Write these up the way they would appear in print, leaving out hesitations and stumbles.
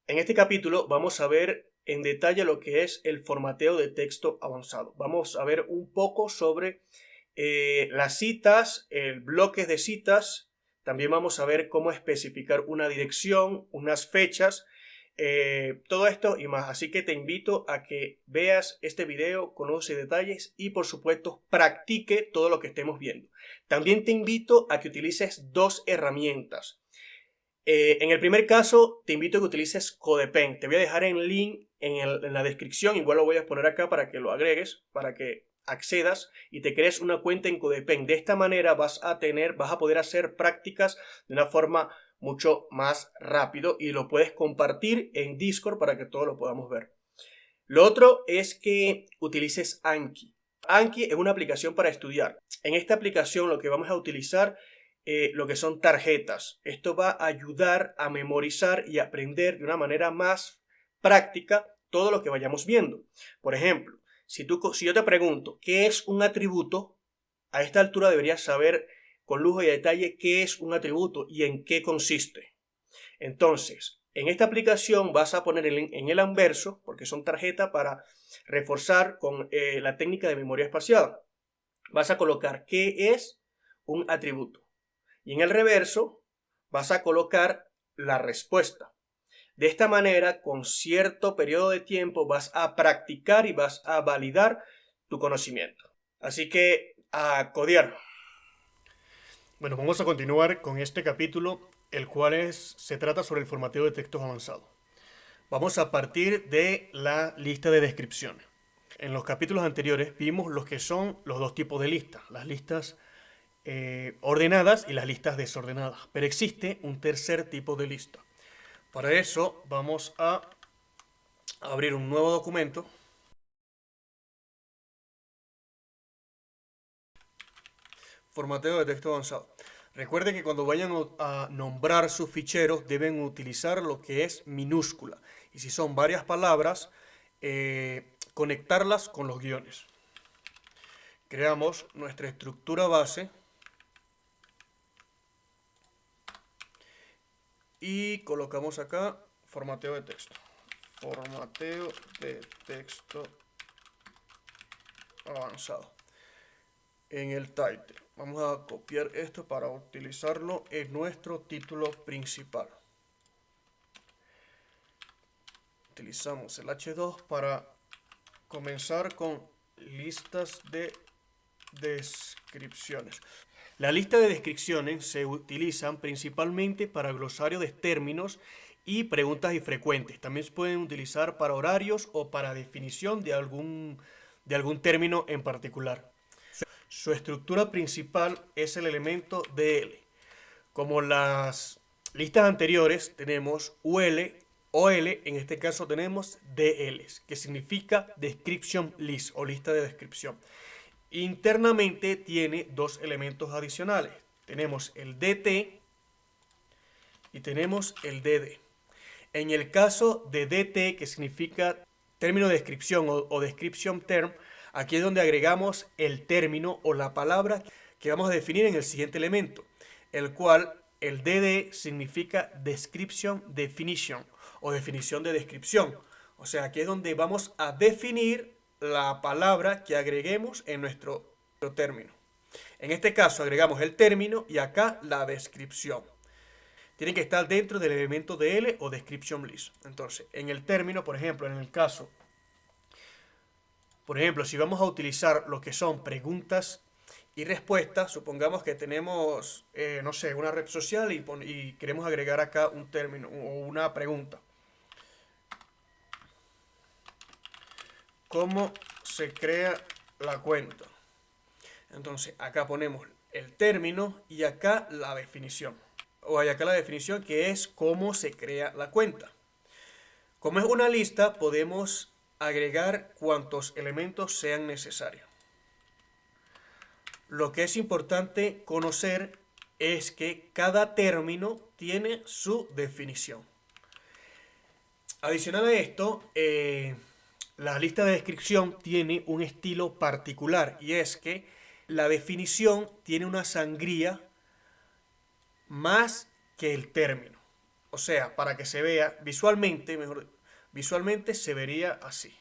En este capítulo vamos a ver en detalle lo que es el formateo de texto avanzado. Vamos a ver un poco sobre las citas, el bloque de citas. También vamos a ver cómo especificar una dirección, unas fechas, todo esto y más. Así que te invito a que veas este video, conoce detalles y por supuesto practique todo lo que estemos viendo. También te invito a que utilices dos herramientas. En el primer caso, te invito a que utilices CodePen. Te voy a dejar el link en la descripción. Igual lo voy a poner acá para que lo agregues, para que accedas y te crees una cuenta en CodePen. De esta manera vas a poder hacer prácticas de una forma mucho más rápido y lo puedes compartir en Discord para que todos lo podamos ver. Lo otro es que utilices Anki. Anki es una aplicación para estudiar. En esta aplicación lo que vamos a utilizar lo que son tarjetas. Esto va a ayudar a memorizar y aprender de una manera más práctica todo lo que vayamos viendo. Por ejemplo, si yo te pregunto qué es un atributo, a esta altura deberías saber con lujo y detalle qué es un atributo y en qué consiste. Entonces, en esta aplicación vas a poner en el anverso, porque son tarjetas para reforzar con la técnica de memoria espaciada. Vas a colocar qué es un atributo. Y en el reverso vas a colocar la respuesta. De esta manera, con cierto periodo de tiempo, vas a practicar y vas a validar tu conocimiento. Así que, a codear. Bueno, vamos a continuar con este capítulo, el cual se trata sobre el formateo de textos avanzado. Vamos a partir de la lista de descripciones. En los capítulos anteriores vimos los que son los dos tipos de listas, las listas ordenadas y las listas desordenadas. Pero existe un tercer tipo de lista. Para eso vamos a abrir un nuevo documento. Formateo de texto avanzado. Recuerden que cuando vayan a nombrar sus ficheros deben utilizar lo que es minúscula. Y si son varias palabras, conectarlas con los guiones. Creamos nuestra estructura base. Y colocamos acá formateo de texto. Formateo de texto avanzado. En el title. Vamos a copiar esto para utilizarlo en nuestro título principal. Utilizamos el H2 para comenzar con listas de descripciones. La lista de descripciones se utilizan principalmente para glosario de términos y preguntas infrecuentes. También se pueden utilizar para horarios o para definición de algún término en particular. Su estructura principal es el elemento DL. Como las listas anteriores, tenemos UL, OL, en este caso tenemos DLs, que significa Description List o lista de descripción. Internamente tiene dos elementos adicionales. Tenemos el DT y tenemos el DD. En el caso de DT, que significa término de descripción o description term, aquí es donde agregamos el término o la palabra que vamos a definir en el siguiente elemento, el cual el DD significa description definition o definición de descripción. O sea, aquí es donde vamos a definir la palabra que agreguemos en nuestro término. En este caso agregamos el término y acá la descripción. Tienen que estar dentro del elemento DL o description list. Entonces, en el término, por ejemplo, en el caso, por ejemplo, si vamos a utilizar lo que son preguntas y respuestas, supongamos que tenemos, no sé, una red social y queremos agregar acá un término o una pregunta. ¿Cómo se crea la cuenta? Entonces, acá ponemos el término y acá la definición. O hay acá la definición que es cómo se crea la cuenta. Como es una lista, podemos agregar cuantos elementos sean necesarios. Lo que es importante conocer es que cada término tiene su definición. Adicional a esto, la lista de descripción tiene un estilo particular y es que la definición tiene una sangría más que el término. O sea, para que se vea visualmente, visualmente se vería así.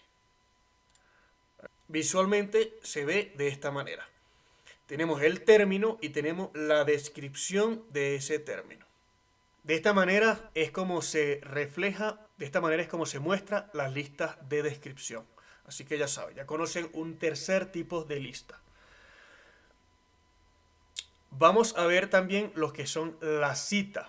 Visualmente se ve de esta manera. Tenemos el término y tenemos la descripción de ese término. De esta manera es como se refleja, de esta manera es como se muestra las listas de descripción. Así que ya saben, ya conocen un tercer tipo de lista. Vamos a ver también los que son las citas.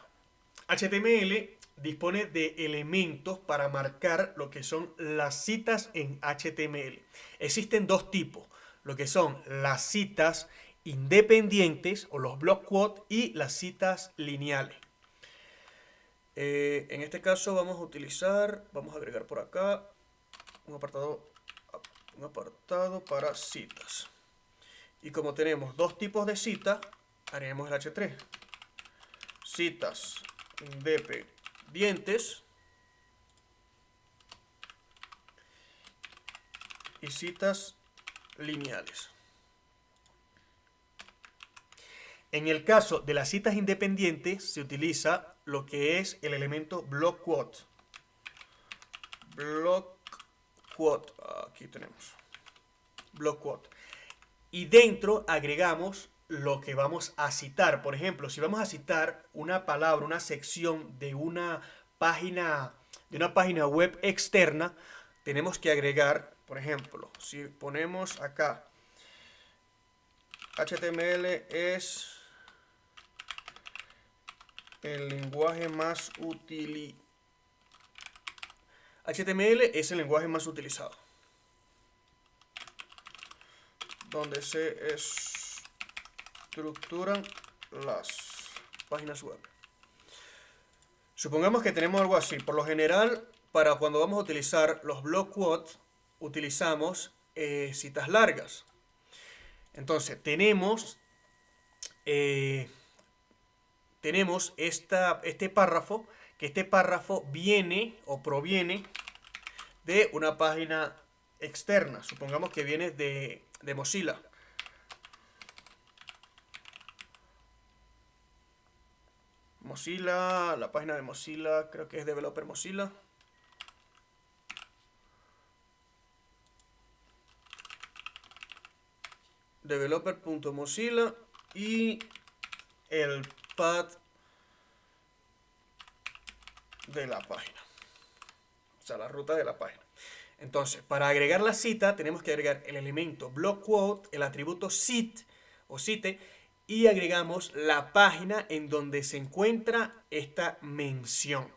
HTML dispone de elementos para marcar lo que son las citas en HTML. Existen dos tipos, lo que son las citas independientes o los block quotes y las citas lineales. En este caso vamos a agregar por acá un apartado para citas. Y como tenemos dos tipos de citas, haremos el H3. Citas independientes y citas lineales. En el caso de las citas independientes se utiliza lo que es el elemento block quote. Block quote, aquí tenemos block quote. Y dentro agregamos lo que vamos a citar. Por ejemplo, si vamos a citar una palabra, una sección de una página web externa, tenemos que agregar, por ejemplo, si ponemos acá HTML es el lenguaje más utilizado. HTML es el lenguaje más utilizado, donde se estructuran las páginas web. Supongamos que tenemos algo así. Por lo general, para cuando vamos a utilizar los block quotes, utilizamos citas largas. Entonces, tenemos este párrafo, que este párrafo viene o proviene de una página externa. Supongamos que viene de Mozilla. Mozilla, la página de Mozilla, creo que es Developer Mozilla. Developer.mozilla y el path de la página. O sea, la ruta de la página. Entonces, para agregar la cita, tenemos que agregar el elemento block quote, el atributo cit o cite, y agregamos la página en donde se encuentra esta mención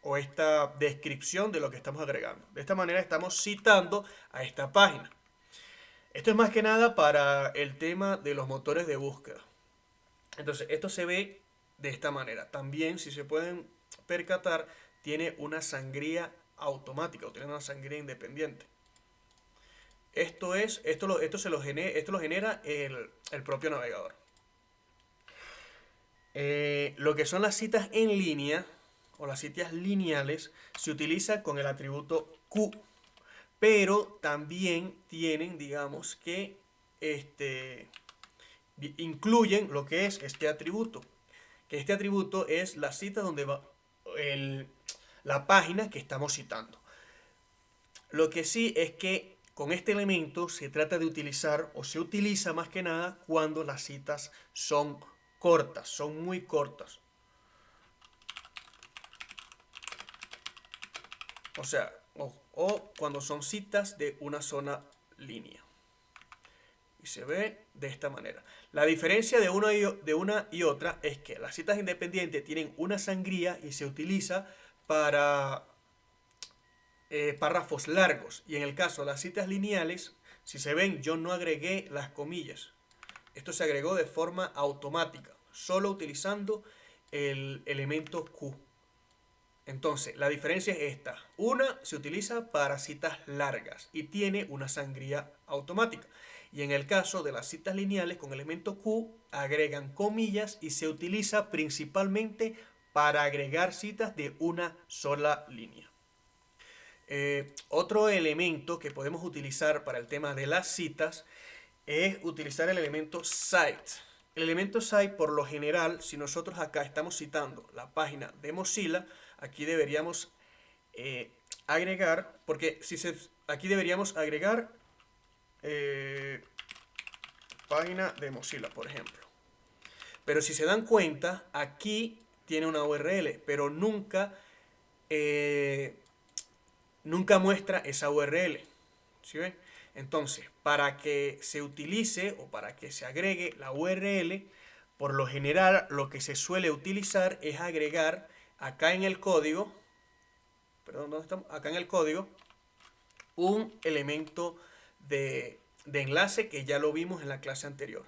o esta descripción de lo que estamos agregando. De esta manera estamos citando a esta página. Esto es más que nada para el tema de los motores de búsqueda. Entonces, esto se ve de esta manera. También, si se pueden percatar, tiene una sangría automática o tiene una sangría independiente. Esto lo genera el propio navegador. Lo que son las citas en línea o las citas lineales se utiliza con el atributo Q, pero también tienen, digamos, que incluyen lo que es este atributo, que este atributo es la cita donde va la página que estamos citando. Lo que sí es que con este elemento se trata de utilizar o se utiliza más que nada cuando las citas son cortas, son muy cortas. O sea, o cuando son citas de una sola línea. Y se ve de esta manera. La diferencia de una y otra es que las citas independientes tienen una sangría y se utiliza para párrafos largos. Y en el caso de las citas lineales, si se ven, yo no agregué las comillas. Esto se agregó de forma automática, solo utilizando el elemento Q. Entonces, la diferencia es esta. Una se utiliza para citas largas y tiene una sangría automática. Y en el caso de las citas lineales con elemento Q, agregan comillas y se utiliza principalmente para agregar citas de una sola línea. Otro elemento que podemos utilizar para el tema de las citas es utilizar el elemento cite. El elemento cite, por lo general, si nosotros acá estamos citando la página de Mozilla, aquí deberíamos agregar, porque aquí deberíamos agregar página de Mozilla, por ejemplo. Pero si se dan cuenta, aquí tiene una URL, pero nunca muestra esa URL. ¿Sí ven? Entonces, para que se utilice o para que se agregue la URL, por lo general lo que se suele utilizar es agregar acá en el código, perdón, ¿dónde estamos? Acá en el código, un elemento de enlace que ya lo vimos en la clase anterior.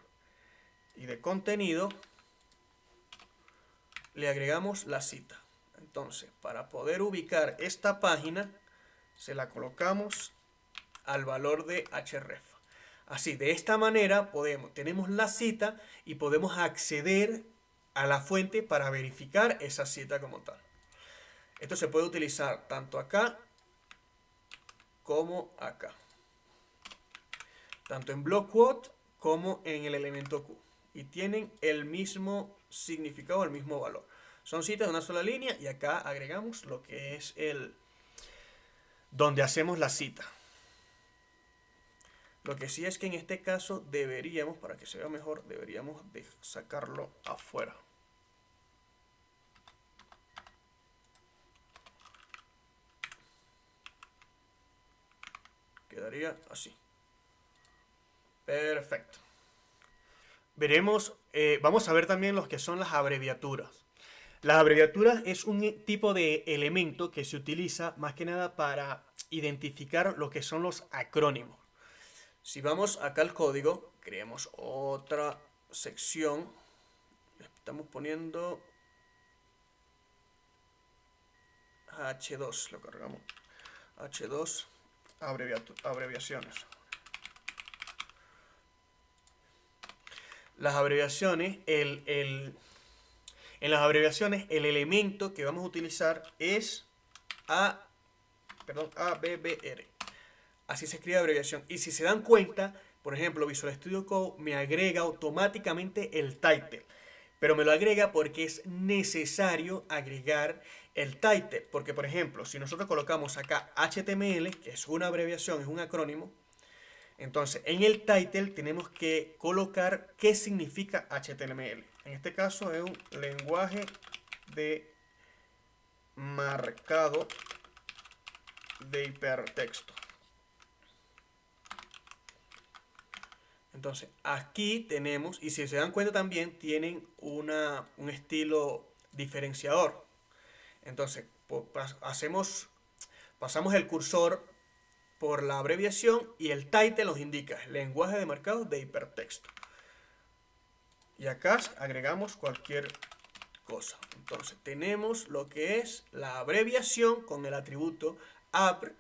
Y de contenido le agregamos la cita. Entonces, para poder ubicar esta página, se la colocamos al valor de href. Así, de esta manera tenemos la cita y podemos acceder a la fuente para verificar esa cita como tal. Esto se puede utilizar tanto acá como acá. Tanto en block quote como en el elemento Q. Y tienen el mismo significado, el mismo valor. Son citas de una sola línea y acá agregamos lo que es donde hacemos la cita. Lo que sí es que en este caso deberíamos, para que se vea mejor, deberíamos de sacarlo afuera. Quedaría así. Perfecto. Veremos, vamos a ver también los que son las abreviaturas. Las abreviaturas es un tipo de elemento que se utiliza más que nada para identificar lo que son los acrónimos. Si vamos acá al código, creemos otra sección. Estamos poniendo H2, lo cargamos. H2, abreviaciones. Las abreviaciones, en las abreviaciones, el elemento que vamos a utilizar es ABBR. Así se escribe abreviación. Y si se dan cuenta, por ejemplo, Visual Studio Code me agrega automáticamente el title. Pero me lo agrega porque es necesario agregar el title. Porque, por ejemplo, si nosotros colocamos acá HTML, que es una abreviación, es un acrónimo, entonces en el title tenemos que colocar qué significa HTML. En este caso es un lenguaje de marcado de hipertexto. Entonces, aquí tenemos, y si se dan cuenta también, tienen un estilo diferenciador. Entonces, pasamos el cursor por la abreviación y el title nos indica lenguaje de marcado de hipertexto. Y acá agregamos cualquier cosa. Entonces, tenemos lo que es la abreviación con el atributo abr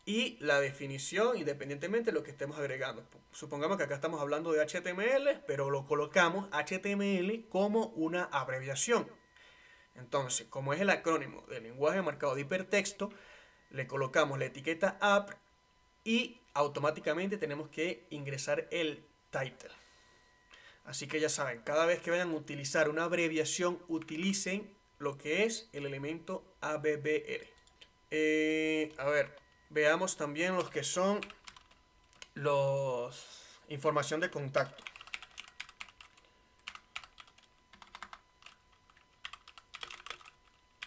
y la definición independientemente de lo que estemos agregando. Supongamos que acá estamos hablando de HTML, pero lo colocamos HTML como una abreviación. Entonces, como es el acrónimo del lenguaje marcado de hipertexto, le colocamos la etiqueta abr y automáticamente tenemos que ingresar el title. Así que ya saben, cada vez que vayan a utilizar una abreviación, utilicen lo que es el elemento ABBR. A ver, veamos también los que son información de contacto.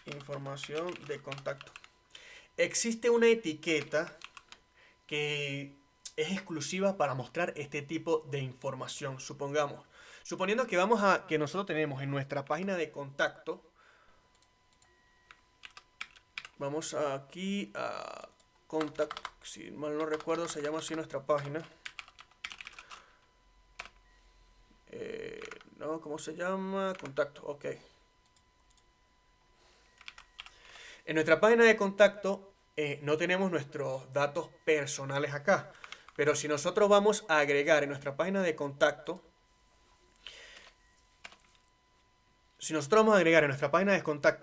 Información de contacto. Existe una etiqueta que es exclusiva para mostrar este tipo de información. Suponiendo que que nosotros tenemos en nuestra página de contacto, vamos aquí a contact, si mal no recuerdo se llama así nuestra página. No, ¿cómo se llama? Contacto, ok. En nuestra página de contacto no tenemos nuestros datos personales acá. Pero si nosotros vamos a agregar en nuestra página de contacto,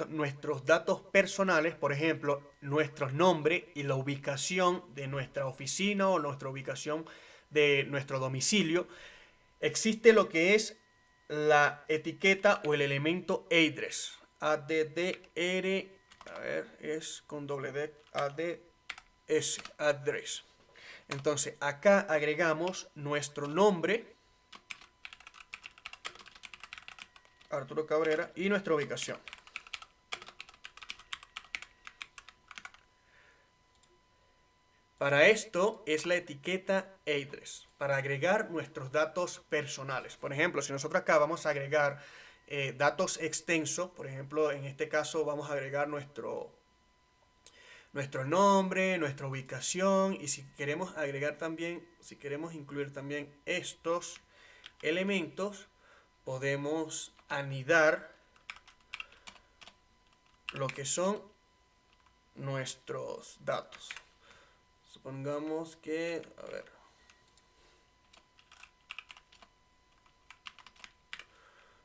nuestros datos personales, por ejemplo, nuestros nombres y la ubicación de nuestra oficina o nuestra ubicación de nuestro domicilio, existe lo que es la etiqueta o el elemento address, ADDR A ver, es con doble D, ADS, address. Entonces, acá agregamos nuestro nombre, Arturo Cabrera, y nuestra ubicación. Para esto es la etiqueta address, para agregar nuestros datos personales. Por ejemplo, si nosotros acá vamos a agregar datos extensos, por ejemplo, en este caso vamos a agregar nuestro nombre, nuestra ubicación, y si queremos agregar también, si queremos incluir también estos elementos, podemos anidar lo que son nuestros datos. Supongamos que, a ver,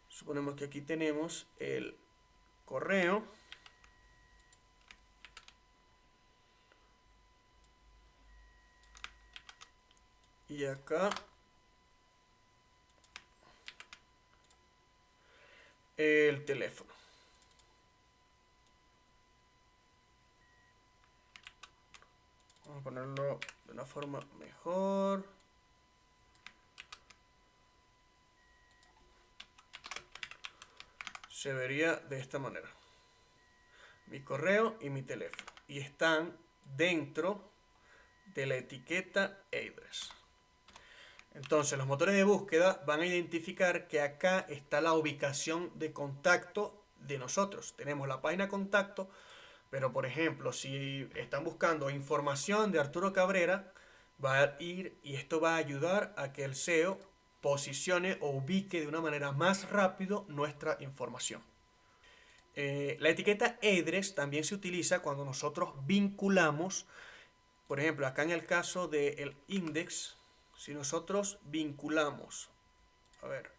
suponemos que aquí tenemos el correo, y acá el teléfono. Vamos a ponerlo de una forma mejor. Se vería de esta manera. Mi correo y mi teléfono. Y están dentro de la etiqueta address. Entonces los motores de búsqueda van a identificar que acá está la ubicación de contacto de nosotros. Tenemos la página contacto, pero por ejemplo, si están buscando información de Arturo Cabrera, va a ir y esto va a ayudar a que el SEO posicione o ubique de una manera más rápido nuestra información. La etiqueta address también se utiliza cuando nosotros vinculamos, por ejemplo, acá en el caso del index, si nosotros vinculamos, a ver,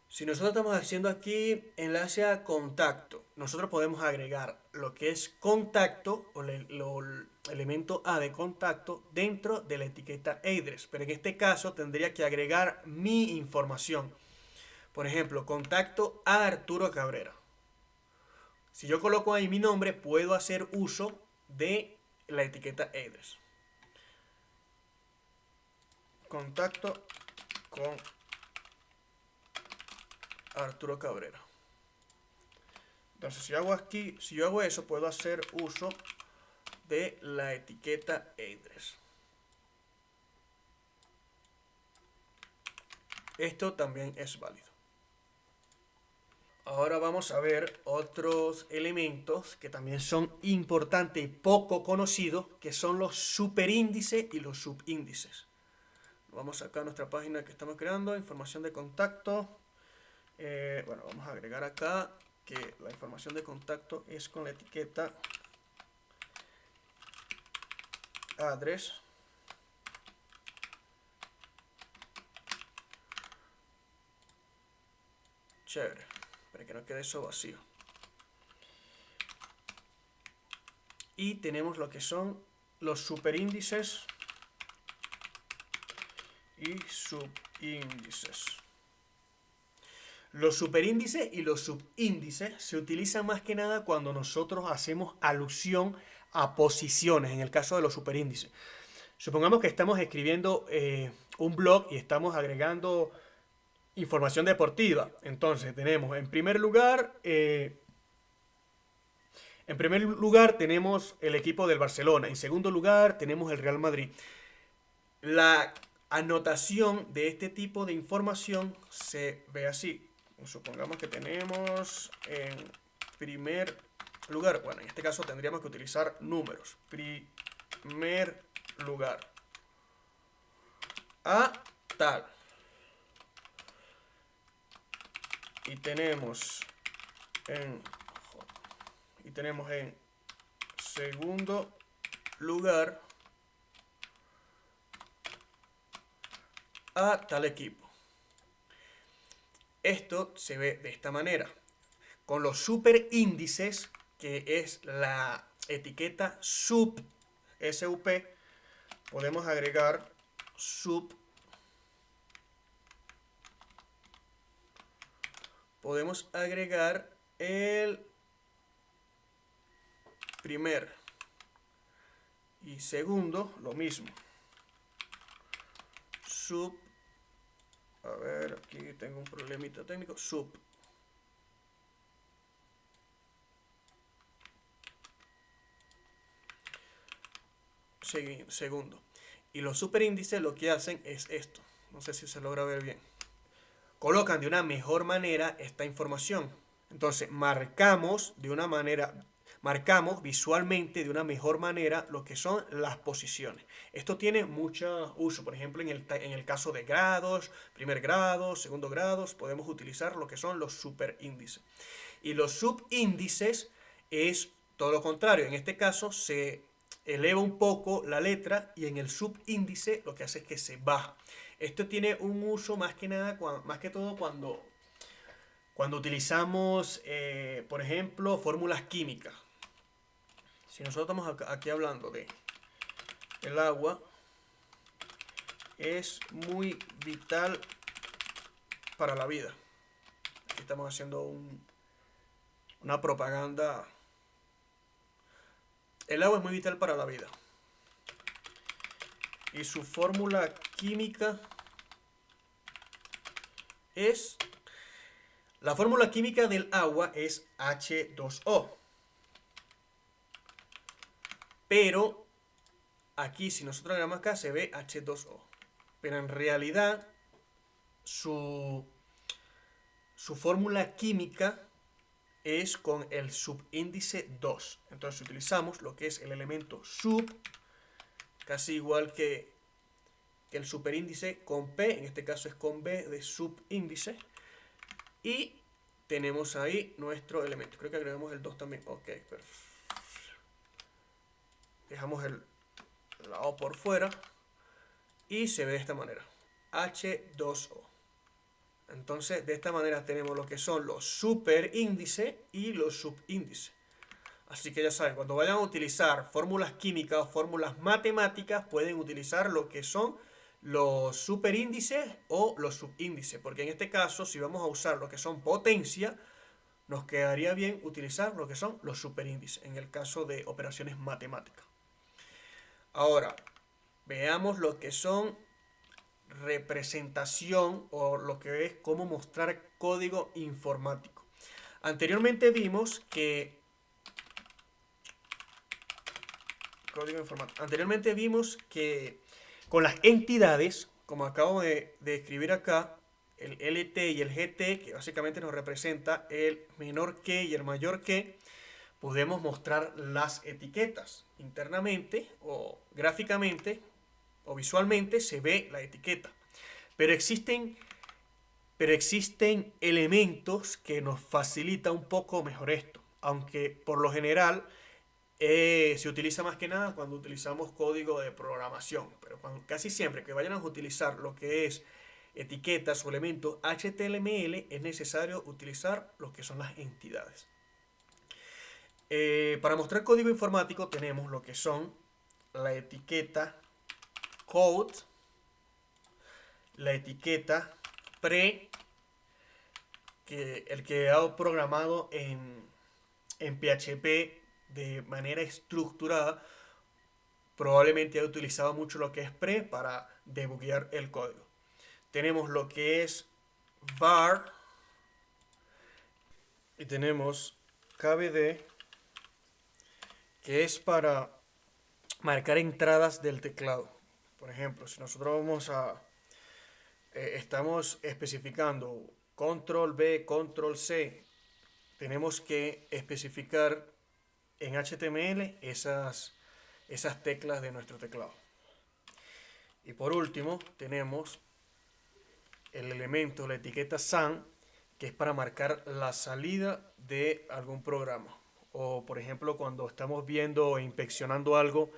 si nosotros estamos haciendo aquí enlace a contacto, nosotros podemos agregar lo que es contacto o el elemento A de contacto dentro de la etiqueta address, pero en este caso tendría que agregar mi información. Por ejemplo, contacto a Arturo Cabrera. Si yo coloco ahí mi nombre, puedo hacer uso de la etiqueta address. Contacto con Arturo Cabrera. Entonces, si yo hago eso, puedo hacer uso de la etiqueta address. Esto también es válido. Ahora vamos a ver otros elementos que también son importantes y poco conocidos, que son los superíndices y los subíndices. Vamos acá a nuestra página que estamos creando, información de contacto. Bueno, vamos a agregar acá que la información de contacto es con la etiqueta address. Chévere, para que no quede eso vacío. Y tenemos lo que son los superíndices y subíndices. Los superíndices y los subíndices se utilizan más que nada cuando nosotros hacemos alusión a posiciones, en el caso de los superíndices. Supongamos que estamos escribiendo un blog y estamos agregando información deportiva. Entonces tenemos en primer lugar tenemos el equipo del Barcelona. En segundo lugar tenemos el Real Madrid. La anotación de este tipo de información se ve así. Supongamos que tenemos en primer lugar, bueno, en este caso tendríamos que utilizar números. Primer lugar. A tal. Y tenemos en segundo lugar a tal equipo. Esto se ve de esta manera. Con los superíndices, que es la etiqueta SUP, podemos agregar SUP podemos agregar el primer y segundo, lo mismo. Sub, a ver, aquí tengo un problemita técnico, sub. Segundo. Y los superíndices lo que hacen es esto. No sé si se logra ver bien. Colocan de una mejor manera esta información. Entonces, marcamos visualmente de una mejor manera lo que son las posiciones. Esto tiene mucho uso, por ejemplo, en el caso de grados, primer grado, segundo grado, podemos utilizar lo que son los superíndices. Y los subíndices es todo lo contrario. En este caso se eleva un poco la letra y en el subíndice lo que hace es que se baja. Esto tiene un uso más que nada, más que todo cuando utilizamos, por ejemplo, fórmulas químicas. Si nosotros estamos aquí hablando de el agua, es muy vital para la vida. Aquí estamos haciendo una propaganda. El agua es muy vital para la vida. Y su fórmula química es... La fórmula química del agua es H2O. Pero aquí, si nosotros agregamos acá, se ve H2O. Pero en realidad, su fórmula química es con el subíndice 2. Entonces utilizamos lo que es el elemento sub, casi igual que el superíndice con P, en este caso es con B de subíndice. Y tenemos ahí nuestro elemento. Creo que agregamos el 2 también. Ok, perfecto. Dejamos la O por fuera. Y se ve de esta manera. H2O. Entonces, de esta manera tenemos lo que son los superíndices y los subíndices. Así que ya saben, cuando vayan a utilizar fórmulas químicas o fórmulas matemáticas, pueden utilizar lo que son los superíndices o los subíndices. Porque en este caso, si vamos a usar lo que son potencia, nos quedaría bien utilizar lo que son los superíndices, en el caso de operaciones matemáticas. Ahora, veamos lo que son representación o lo que es cómo mostrar código informático. Anteriormente vimos que con las entidades, como acabo de escribir acá, el LT y el GT, que básicamente nos representa el menor que y el mayor que, podemos mostrar las etiquetas internamente o gráficamente o visualmente se ve la etiqueta. Pero existen elementos que nos facilita un poco mejor esto, aunque por lo general se utiliza más que nada cuando utilizamos código de programación, pero casi siempre que vayan a utilizar lo que es etiquetas o elementos HTML es necesario utilizar lo que son las entidades. Para mostrar código informático tenemos lo que son la etiqueta code, la etiqueta pre, el que ha programado en PHP de manera estructurada, probablemente ha utilizado mucho lo que es pre para debuguear el código. Tenemos lo que es var y tenemos kbd, que es para marcar entradas del teclado. Por ejemplo, si nosotros estamos especificando control B, control C, tenemos que especificar en HTML esas teclas de nuestro teclado. Y por último tenemos el elemento, la etiqueta SAN, que es para marcar la salida de algún programa. O por ejemplo cuando estamos viendo o inspeccionando algo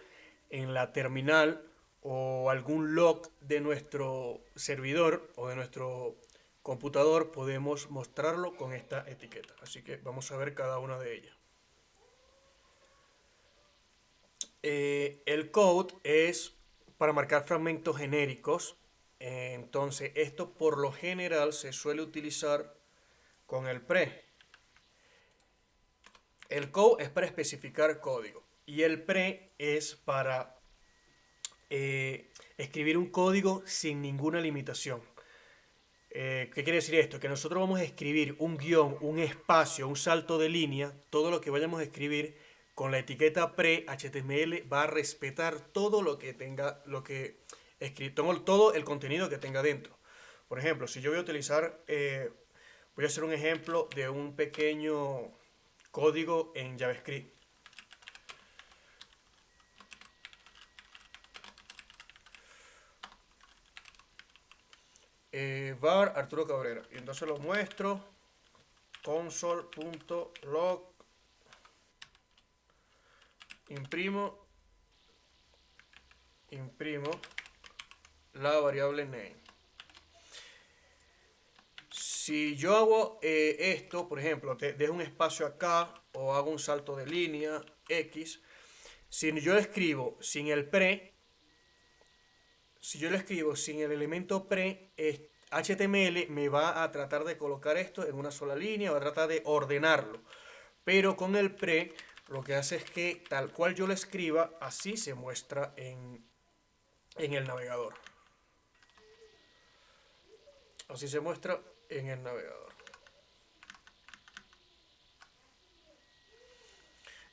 en la terminal o algún log de nuestro servidor o de nuestro computador, podemos mostrarlo con esta etiqueta. Así que vamos a ver cada una de ellas. El code es para marcar fragmentos genéricos. Entonces esto por lo general se suele utilizar con el pre. El code es para especificar código y el pre es para escribir un código sin ninguna limitación. ¿Qué quiere decir esto? Que nosotros vamos a escribir un guión, un espacio, un salto de línea, todo lo que vayamos a escribir con la etiqueta pre HTML va a respetar todo lo que tenga, todo el contenido que tenga dentro. Por ejemplo, si yo voy a utilizar, voy a hacer un ejemplo de un pequeño código en JavaScript. Var Arturo Cabrera. Y entonces lo muestro. Console.log. Imprimo la variable name. Si yo hago esto, por ejemplo, dejo un espacio acá o hago un salto de línea X, si yo lo escribo sin el pre, si yo lo escribo sin el elemento pre, HTML me va a tratar de colocar esto en una sola línea, va a tratar de ordenarlo. Pero con el pre, lo que hace es que tal cual yo lo escriba, así se muestra en el navegador. Así se muestra en el navegador.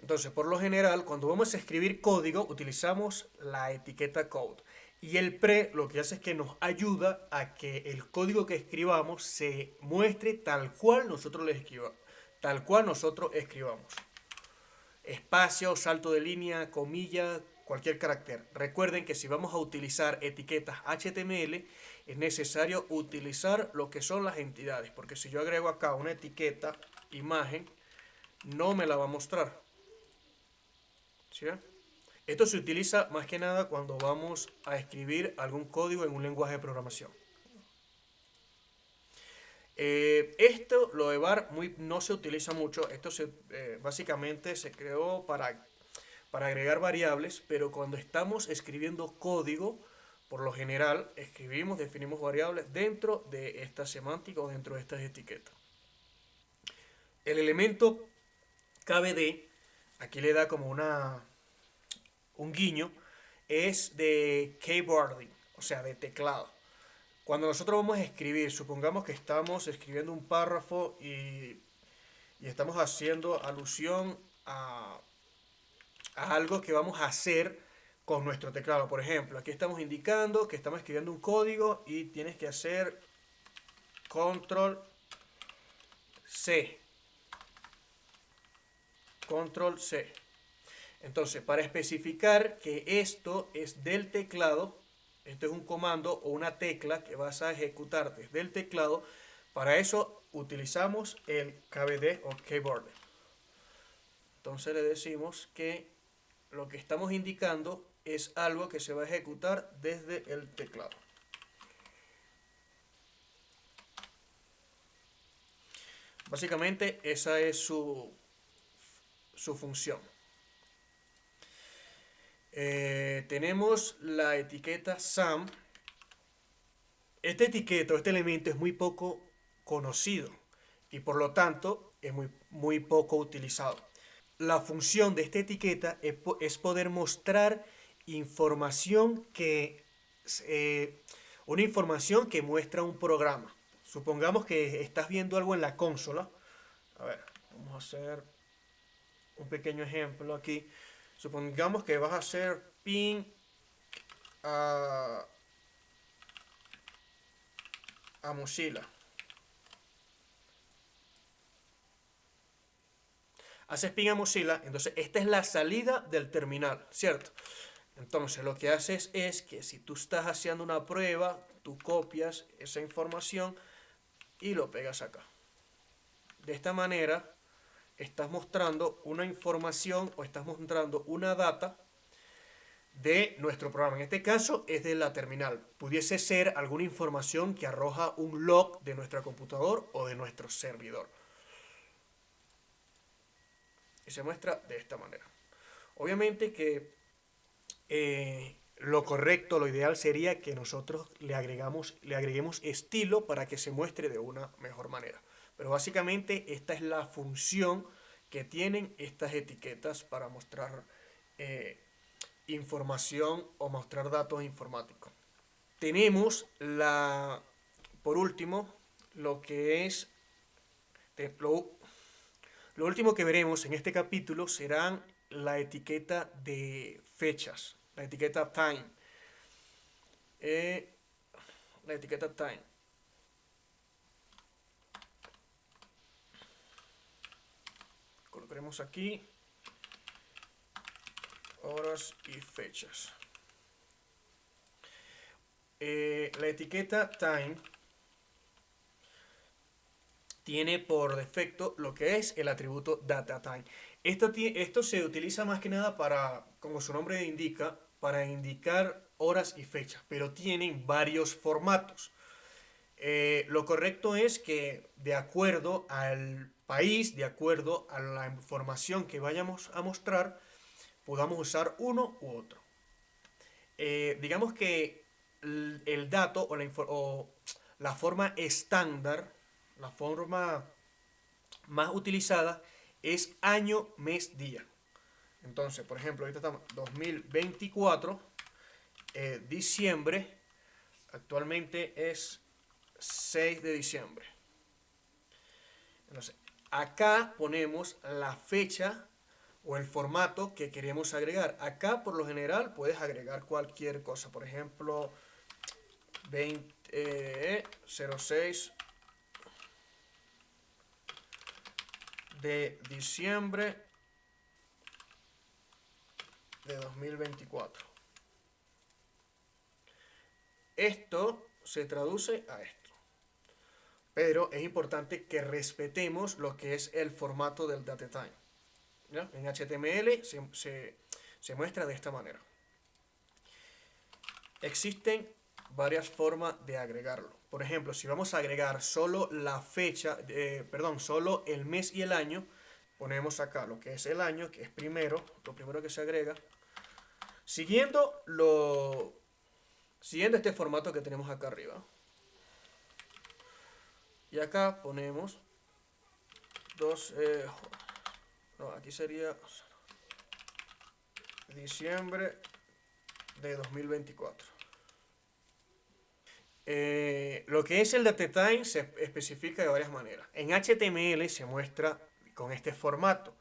Entonces, por lo general, cuando vamos a escribir código, utilizamos la etiqueta code. Y el pre lo que hace es que nos ayuda a que el código que escribamos se muestre tal cual nosotros escribamos. Espacio, salto de línea, comilla, cualquier carácter. Recuerden que si vamos a utilizar etiquetas HTML, es necesario utilizar lo que son las entidades, porque si yo agrego acá una etiqueta imagen, no me la va a mostrar. ¿Sí? Esto se utiliza más que nada cuando vamos a escribir algún código en un lenguaje de programación. Esto, lo de var, no se utiliza mucho. Esto básicamente se creó para agregar variables, pero cuando estamos escribiendo código, por lo general definimos variables dentro de esta semántica o dentro de estas etiquetas. El elemento KBD, aquí le da como un guiño, es de keyboarding, o sea, de teclado. Cuando nosotros vamos a escribir, supongamos que estamos escribiendo un párrafo y estamos haciendo alusión a algo que vamos a hacer con nuestro teclado. Por ejemplo, aquí estamos indicando que estamos escribiendo un código y tienes que hacer control C. Control C. Entonces, para especificar que esto es del teclado, esto es un comando o una tecla que vas a ejecutar desde el teclado, para eso utilizamos el KBD o keyboard. Entonces le decimos que lo que estamos indicando es algo que se va a ejecutar desde el teclado. Básicamente esa es su función. Tenemos la etiqueta SAM. Esta etiqueta o este elemento es muy poco conocido y por lo tanto es muy poco utilizado. La función de esta etiqueta es poder mostrar información una información que muestra un programa. Supongamos que estás viendo algo en la consola. A ver, vamos a hacer un pequeño ejemplo aquí. Supongamos que vas a hacer ping a Mozilla. Haces ping a Mozilla, entonces esta es la salida del terminal, ¿cierto? Entonces lo que haces es que si tú estás haciendo una prueba, tú copias esa información y lo pegas acá. De esta manera estás mostrando una información o estás mostrando una data de nuestro programa. En este caso es de la terminal. Pudiese ser alguna información que arroja un log de nuestro computador o de nuestro servidor. Y se muestra de esta manera. Obviamente que lo correcto, lo ideal sería que nosotros le agreguemos estilo para que se muestre de una mejor manera. Pero básicamente esta es la función que tienen estas etiquetas para mostrar información o mostrar datos informáticos. Tenemos por último, lo que es lo último que veremos en este capítulo serán la etiqueta de fechas, la etiqueta time. La etiqueta time. Colocaremos aquí horas y fechas. La etiqueta time tiene por defecto lo que es el atributo DataTime. Esto se utiliza más que nada para, como su nombre indica, para indicar horas y fechas, pero tienen varios formatos. Lo correcto es que de acuerdo al país, de acuerdo a la información que vayamos a mostrar, podamos usar uno u otro. Digamos que el dato o la forma estándar, la forma más utilizada es año, mes, día. Entonces, por ejemplo, ahorita estamos 2024, diciembre, actualmente es 6 de diciembre. Entonces, acá ponemos la fecha o el formato que queremos agregar. Acá, por lo general, puedes agregar cualquier cosa. Por ejemplo, 06 de diciembre de 2024. Esto se traduce a esto. Pero es importante que respetemos lo que es el formato del datetime. ¿Ya? En HTML se muestra de esta manera. Existen varias formas de agregarlo. Por ejemplo, si vamos a agregar solo la fecha, solo el mes y el año, ponemos acá lo que es el año, que es lo primero que se agrega. Siguiendo este formato que tenemos acá arriba. Y acá ponemos aquí sería diciembre de 2024. Lo que es el datetime se especifica de varias maneras. En HTML se muestra con este formato.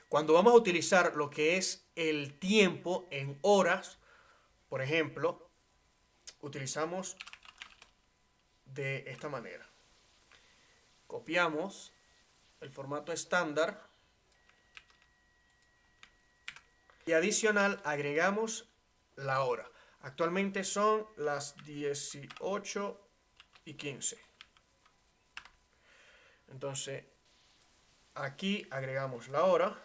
Cuando vamos a utilizar lo que es el tiempo en horas, por ejemplo, utilizamos de esta manera. Copiamos el formato estándar y adicional agregamos la hora. Actualmente son las 18:15. Entonces, aquí agregamos la hora,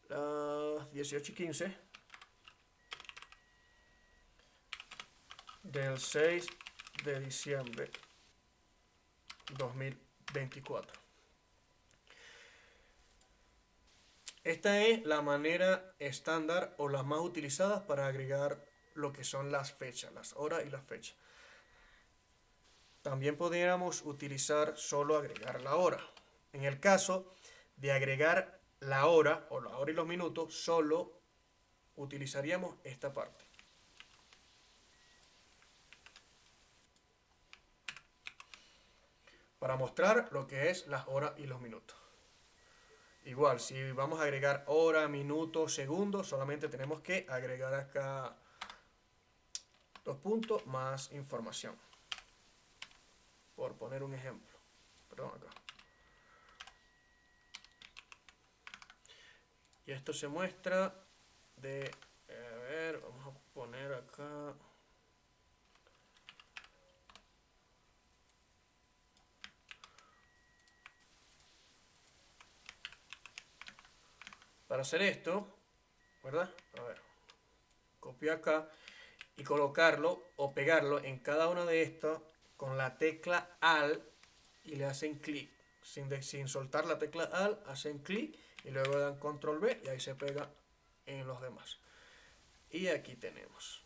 las 18:15 del 6 de diciembre 2024. Esta es la manera estándar o la más utilizada para agregar lo que son las fechas, las horas y las fechas. También podríamos utilizar solo agregar la hora. En el caso de agregar la hora o la hora y los minutos, solo utilizaríamos esta parte. Para mostrar lo que es las horas y los minutos. Igual, si vamos a agregar hora, minuto, segundo, solamente tenemos que agregar acá 2 puntos más información. Por poner un ejemplo. Perdón, acá. Y esto se muestra vamos a poner acá. Para hacer esto, ¿verdad? A ver, copiar acá y colocarlo o pegarlo en cada una de estas con la tecla Alt y le hacen clic. Sin soltar la tecla Alt, hacen clic y luego dan Control V y ahí se pega en los demás. Y aquí tenemos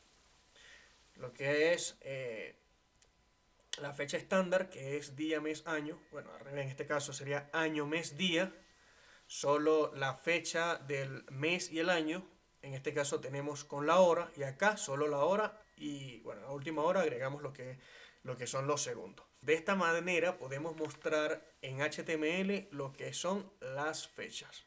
lo que es la fecha estándar, que es día, mes, año. Bueno, al revés, en este caso sería año, mes, día. Solo la fecha del mes y el año. En este caso tenemos con la hora y acá solo la hora y bueno, a la última hora agregamos lo que son los segundos. De esta manera podemos mostrar en HTML lo que son las fechas.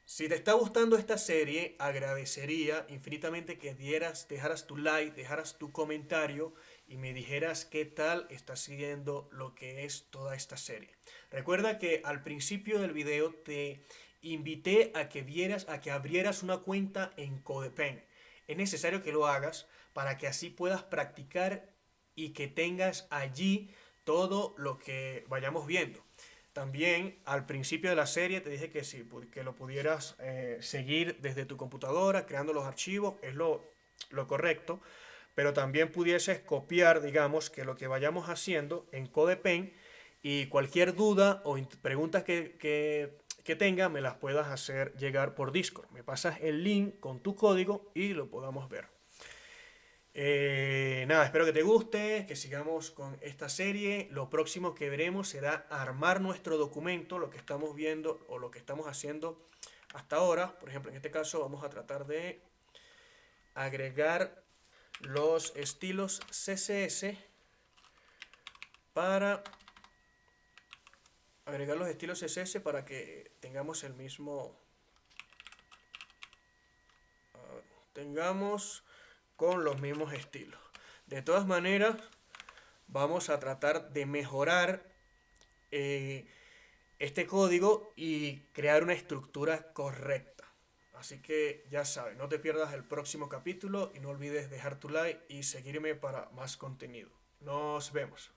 Si te está gustando esta serie, agradecería infinitamente que dejaras tu like, dejaras tu comentario y me dijeras qué tal estás siguiendo lo que es toda esta serie. Recuerda que al principio del video te invité a que abrieras una cuenta en CodePen. Es necesario que lo hagas para que así puedas practicar y que tengas allí todo lo que vayamos viendo. También al principio de la serie te dije que sí, que lo pudieras seguir desde tu computadora, creando los archivos, es lo correcto, pero también pudieses copiar, digamos, que lo que vayamos haciendo en CodePen y cualquier duda o preguntas que tenga me las puedas hacer llegar por Discord. Me pasas el link con tu código y lo podamos ver. Nada, espero que te guste, que sigamos con esta serie. Lo próximo que veremos será armar nuestro documento, lo que estamos viendo o lo que estamos haciendo hasta ahora. Por ejemplo, en este caso vamos a tratar de agregar los estilos CSS para para que tengamos el mismo tengamos con los mismos estilos. De todas maneras, vamos a tratar de mejorar este código y crear una estructura correcta. Así que ya sabes, no te pierdas el próximo capítulo y no olvides dejar tu like y seguirme para más contenido. Nos vemos.